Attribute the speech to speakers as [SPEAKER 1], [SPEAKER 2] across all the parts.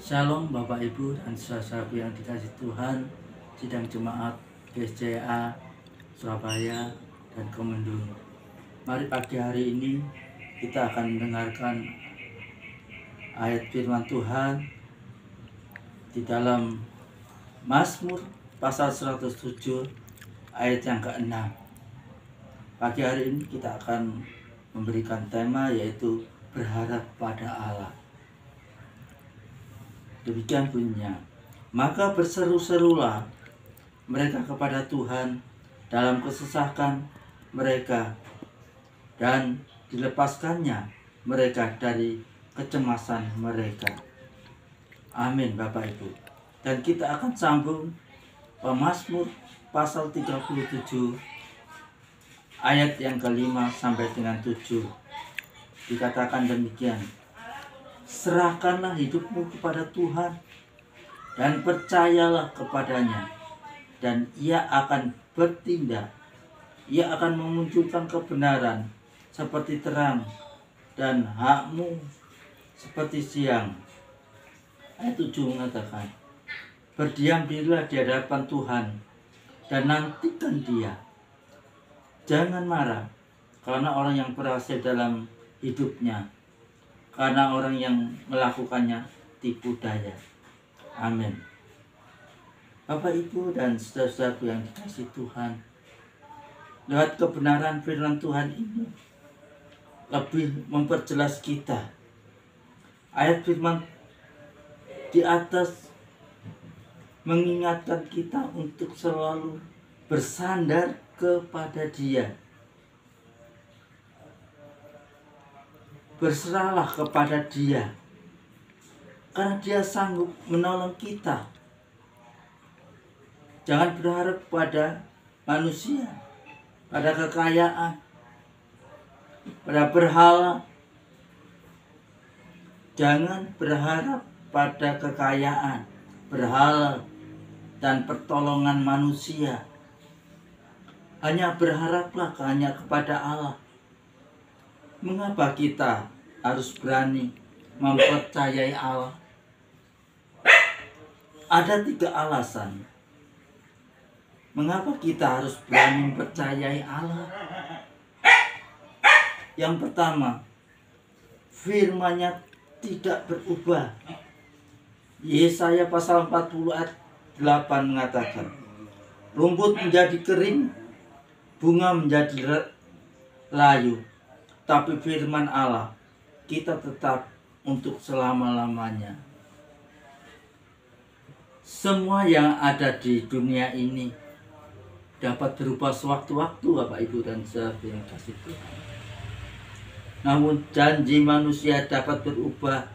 [SPEAKER 1] Shalom Bapak Ibu dan saudaraku yang dikasih Tuhan, sidang jemaat GSCA Surabaya dan Kemendung. Mari pagi hari ini kita akan mendengarkan ayat firman Tuhan di dalam Mazmur pasal 107 ayat yang ke-6. Pagi hari ini kita akan memberikan tema yaitu berharap pada Allah. Demikian bunyinya. Maka berseru-serulah mereka kepada Tuhan dalam kesesakan mereka, dan dilepaskannya mereka dari kecemasan mereka. Amin Bapak Ibu. Dan kita akan sambung Mazmur pasal 37 ayat yang ke-5 sampai dengan 7. Dikatakan demikian. Serahkanlah hidupmu kepada Tuhan dan percayalah kepadanya, dan Ia akan bertindak. Ia akan memunculkan kebenaran seperti terang dan hakmu seperti siang. Ayat 7 mengatakan, berdiam dirilah di hadapan Tuhan dan nantikan Dia. Jangan marah karena orang yang berhasil dalam hidupnya, karena orang yang melakukannya tipu daya. Amin. Bapak Ibu dan saudara-saudaraku yang dikasih Tuhan, lewat kebenaran firman Tuhan ini lebih memperjelas kita. Ayat firman di atas mengingatkan kita untuk selalu bersandar kepada Dia. Berserahlah kepada Dia, karena Dia sanggup menolong kita. Jangan berharap pada manusia, pada kekayaan, pada berhala. Jangan berharap pada kekayaan, berhala, dan pertolongan manusia. Hanya berharaplah hanya kepada Allah. Mengapa kita harus berani mempercayai Allah? Ada 3 alasan mengapa kita harus berani mempercayai Allah. Yang pertama, firman-Nya tidak berubah. Yesaya pasal 40 ayat 8 mengatakan, rumput menjadi kering, bunga menjadi layu, tapi firman Allah kita tetap untuk selama-lamanya. Semua yang ada di dunia ini dapat berubah sewaktu-waktu Bapak Ibu dan saudara yang kasih Tuhan. Namun janji manusia dapat berubah.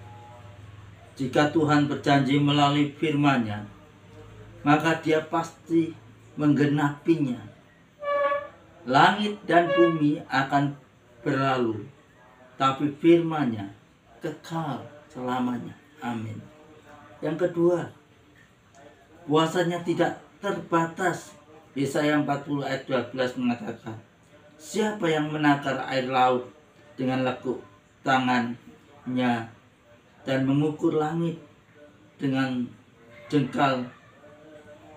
[SPEAKER 1] Jika Tuhan berjanji melalui firman-Nya, maka Dia pasti menggenapinya. Langit dan bumi akan berlalu, tapi firman-Nya kekal selamanya. Amin. Yang kedua, kuasa-Nya tidak terbatas. Yesaya 40 ayat 12 mengatakan, siapa yang menakar air laut dengan lekuk tangannya dan mengukur langit dengan jengkal,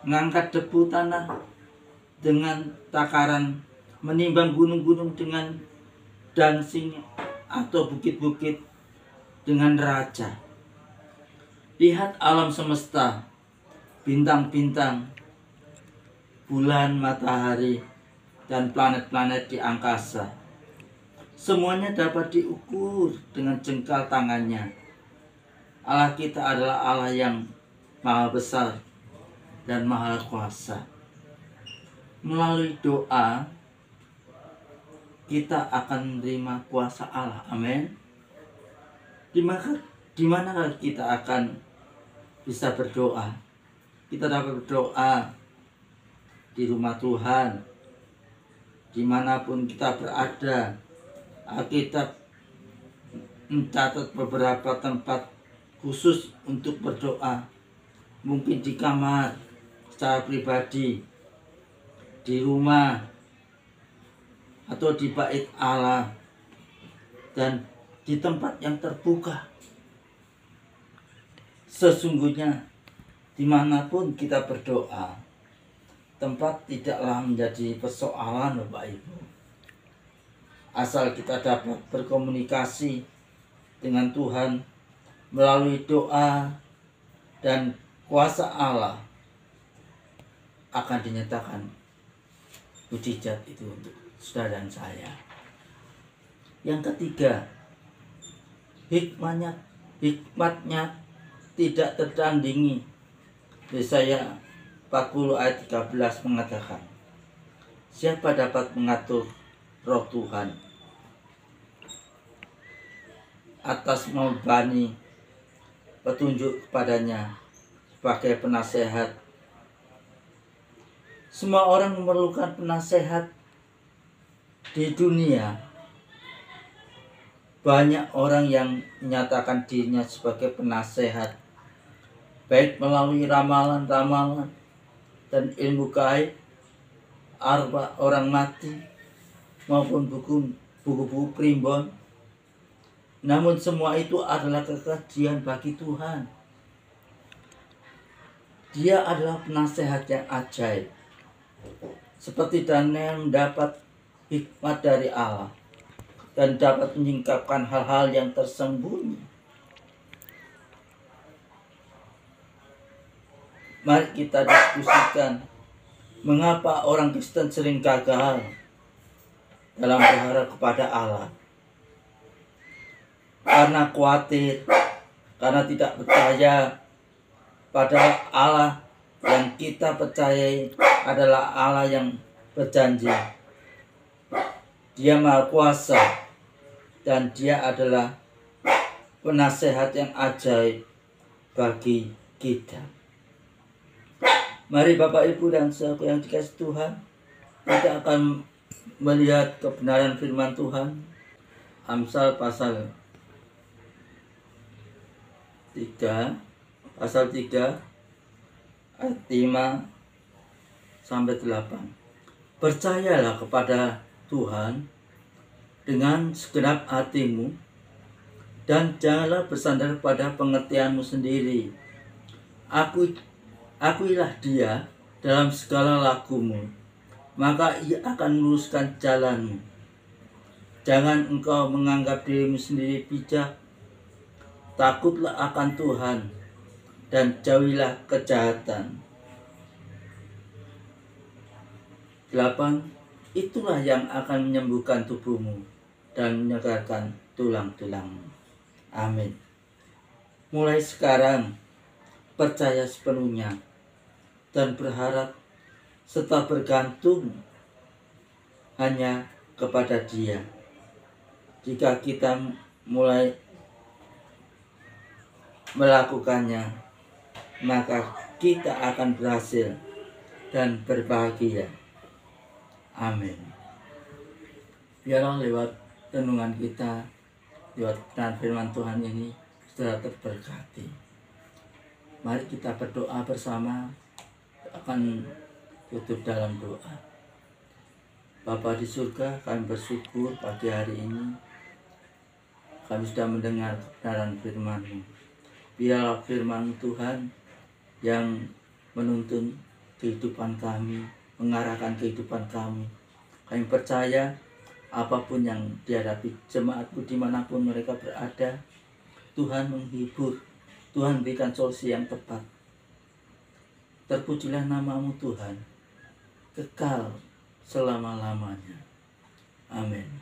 [SPEAKER 1] mengangkat debu tanah dengan takaran, menimbang gunung-gunung dengan dangsing atau bukit-bukit dengan raja. Lihat alam semesta, bintang-bintang, bulan, matahari, dan planet-planet di angkasa. Semuanya dapat diukur dengan jengkal tangannya. Allah kita adalah Allah yang maha besar dan maha kuasa. Melalui doa kita akan menerima kuasa Allah. Amin. Di mana kita akan bisa berdoa? Kita dapat berdoa di rumah Tuhan, dimanapun kita berada. Alkitab mencatat beberapa tempat khusus untuk berdoa. Mungkin di kamar secara pribadi, di rumah, atau di bait Allah, dan di tempat yang terbuka. Sesungguhnya dimanapun kita berdoa, tempat tidaklah menjadi persoalan Bapak Ibu. Asal kita dapat berkomunikasi dengan Tuhan melalui doa dan kuasa Allah, akan dinyatakan mujizat itu untuk saudara dan saya. Yang ketiga, hikmatnya tidak tertandingi. Yesaya 40 ayat 13 mengatakan, siapa dapat mengatur roh Tuhan atas membani petunjuk kepadanya sebagai penasehat. Semua orang memerlukan penasehat di dunia. Banyak orang yang menyatakan dirinya sebagai penasehat, baik melalui ramalan-ramalan dan ilmu gaib, arwah orang mati, maupun buku-buku primbon. Namun semua itu adalah kekejian bagi Tuhan. Dia adalah penasehat yang ajaib. Seperti Daniel mendapat hikmat dari Allah dan dapat menyingkapkan hal-hal yang tersembunyi. Mari kita diskusikan mengapa orang Kristen sering gagal dalam berharap kepada Allah. Karena khawatir, karena tidak percaya pada Allah yang kita percayai adalah Allah yang berjanji. Dia Maha Kuasa dan Dia adalah penasehat yang ajaib bagi kita. Mari Bapak Ibu dan saudaraku yang dikasihi Tuhan, kita akan melihat kebenaran firman Tuhan. Amsal pasal 3 ayat 5 sampai 8. Percayalah kepada Tuhan dengan segenap hatimu dan janganlah bersandar pada pengertianmu sendiri. Akuilah Dia dalam segala lakumu, maka Ia akan meluruskan jalanmu. Jangan engkau menganggap dirimu sendiri bijak. Takutlah akan Tuhan dan jauhilah kejahatan. 8. Itulah yang akan menyembuhkan tubuhmu dan menyegarkan tulang-tulangmu. Amin. Mulai sekarang, percaya sepenuhnya dan berharap serta bergantung hanya kepada Dia. Jika kita mulai melakukannya, maka kita akan berhasil dan berbahagia. Amin. Biarlah lewat renungan kita, lewat firman Tuhan ini, saudara terberkati. Mari kita berdoa bersama, akan tutup dalam doa. Bapa di surga, kami bersyukur pagi hari ini kami sudah mendengar kebenaran firman-Mu. Biarlah firman Tuhan yang menuntun kehidupan kami, mengarahkan kehidupan kami. Kami percaya apapun yang dihadapi jemaatmu dimanapun mereka berada, Tuhan menghibur, Tuhan berikan solusi yang tepat. Terpujilah nama-Mu Tuhan, kekal selama-lamanya. Amin.